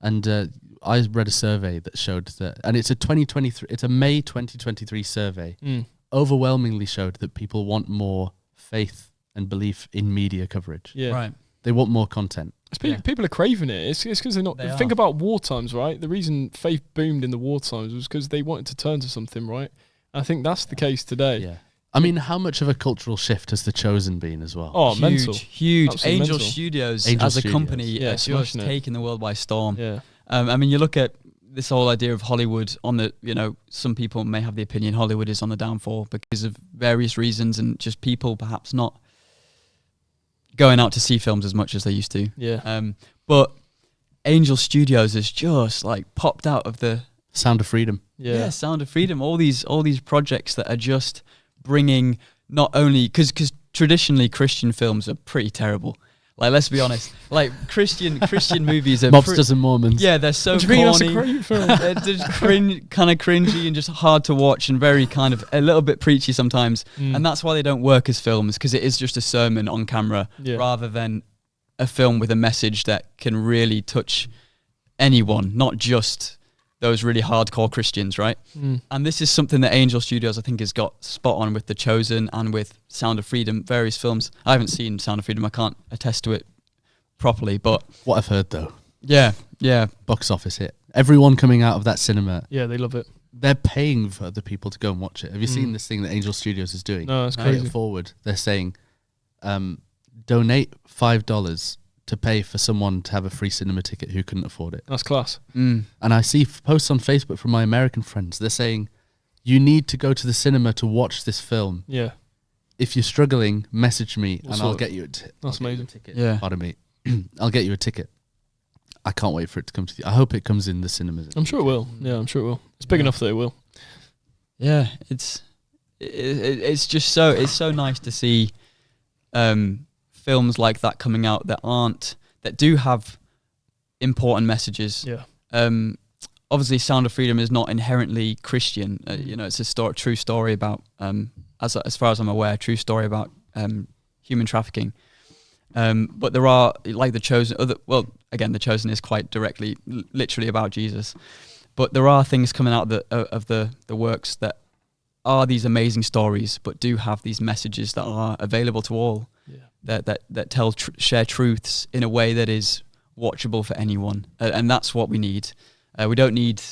And I read a survey that showed that, and it's a May 2023 survey, overwhelmingly showed that people want more faith and belief in media coverage. Yeah. Right. They want more content. People are craving it. It's because they're not. Think about war times, right? The reason faith boomed in the war times was because they wanted to turn to something, right? I think that's the case today. Yeah. I mean, how much of a cultural shift has The Chosen been as well? Oh, Huge, mental. huge. Absolutely Angel mental. Studios Angel as a Studios. company Yeah, are just smashing it. taking the world by storm. Yeah. I mean, you look at this whole idea of Hollywood on the, some people may have the opinion Hollywood is on the downfall because of various reasons and just people perhaps not going out to see films as much as they used to. Yeah. But Angel Studios has just like popped out of the Sound of Freedom. Yeah. Sound of Freedom. All these projects that are just bringing not only because pretty Christian films are pretty terrible. Like, let's be honest. Like Christian movies are Mobsters and Mormons. Yeah, they're so What do you mean? That's a corny. great film. They're just kind of cringy and just hard to watch and very kind of a little bit preachy sometimes. And that's why they don't work as films, because it is just a sermon on camera rather than a film with a message that can really touch anyone, not just those really hardcore Christians, right? And this is something that Angel Studios, I think, has got spot on with The Chosen and with Sound of Freedom, various films. I haven't seen Sound of Freedom. I can't attest to it properly, but... What I've heard, though. Yeah. Box office hit. Everyone coming out of that cinema, Yeah, they love it. they're paying for other people to go and watch it. Have you seen this thing that Angel Studios is doing? No, it's Pay crazy. It forward. They're saying, donate $5 to pay for someone to have a free cinema ticket who couldn't afford it. That's class. And I see posts on Facebook from my American friends. They're saying, you need to go to the cinema to watch this film. Yeah. If you're struggling, message me and Also, I'll get you that's amazing. ticket. Yeah. Pardon me. I'll get you a ticket. I can't wait for it to come to the... I hope it comes in the cinemas. I'm sure it will. Yeah, I'm sure it will. It's big enough that it will. Yeah, it's just so nice to see films like that coming out that do have important messages. Yeah. Obviously, Sound of Freedom is not inherently Christian. It's a true story about, as far as I'm aware, true story about human trafficking. But there are, like The Chosen. Again, The Chosen is quite directly, literally about Jesus. But there are things coming out of the works that are these amazing stories, but do have these messages that are available to all. Yeah. That tell share truths in a way that is watchable for anyone, and that's what we need. We don't need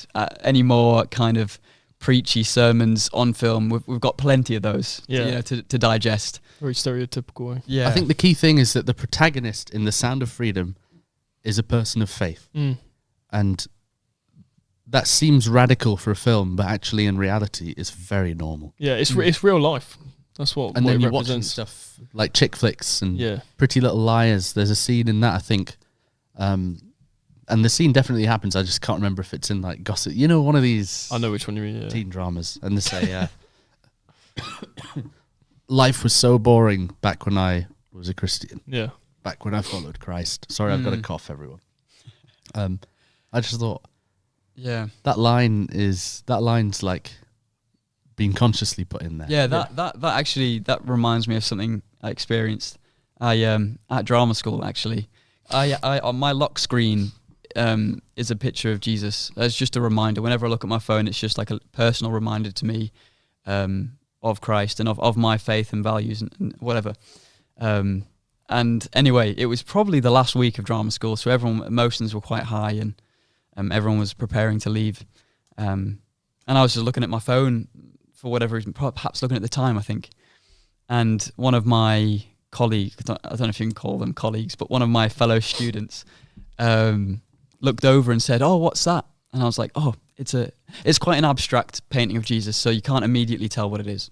any more kind of preachy sermons on film. We've got plenty of those, to digest. Very stereotypical way. Yeah, I think the key thing is that the protagonist in The Sound of Freedom is a person of faith. And that seems radical for a film, but actually in reality it's very normal. Yeah, it's real life. That's what. And what then it you're watching represents. stuff like chick flicks and Yeah. Pretty Little Liars. There's a scene in that, I think, and the scene definitely happens. I just can't remember if it's in like Gossip. One of these. I know which one you mean. Yeah. Teen dramas, and they say, "Life was so boring back when I was a Christian. Yeah. Back when I followed Christ." Sorry, I've got a cough, everyone. I just thought, that line's like being consciously put in there. Yeah, that actually reminds me of something I experienced. At drama school actually. I on my lock screen is a picture of Jesus. It's just a reminder. Whenever I look at my phone, it's just like a personal reminder to me of Christ and of my faith and values and whatever. And anyway, it was probably the last week of drama school, so emotions were quite high and everyone was preparing to leave. And I was just looking at my phone for whatever reason, perhaps looking at the time, I think. And one of my colleagues, I don't know if you can call them colleagues, but one of my fellow students looked over and said, "Oh, what's that?" And I was like, "Oh, it's quite an abstract painting of Jesus, so you can't immediately tell what it is."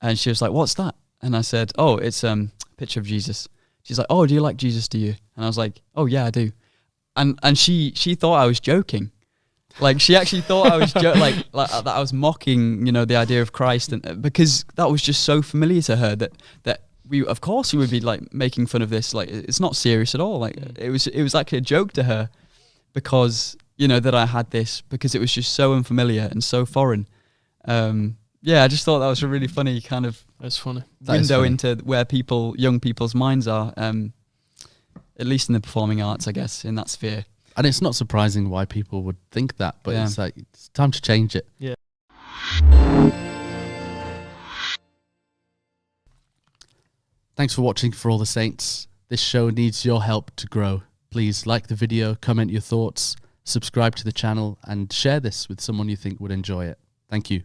And she was like, "What's that?" And I said, "Oh, it's a picture of Jesus." She's like, "Oh, do you like Jesus, do you?" And I was like, "Oh yeah, I do." And she thought I was joking. Like, she actually thought I was like that I was mocking, the idea of Christ, and because that was just so familiar to her that we, of course, we would be like making fun of this. Like, it's not serious at all. Like, it was like a joke to her because that I had this, because it was just so unfamiliar and so foreign. I just thought that was a really funny kind of That's funny. window into where young people's minds are. At least in the performing arts, I guess, in that sphere. And it's not surprising why people would think that, but Yeah. it's like, it's time to change it. Yeah. Thanks for watching For All the Saints. This show needs your help to grow. Please like the video, comment your thoughts, subscribe to the channel, and share this with someone you think would enjoy it. Thank you.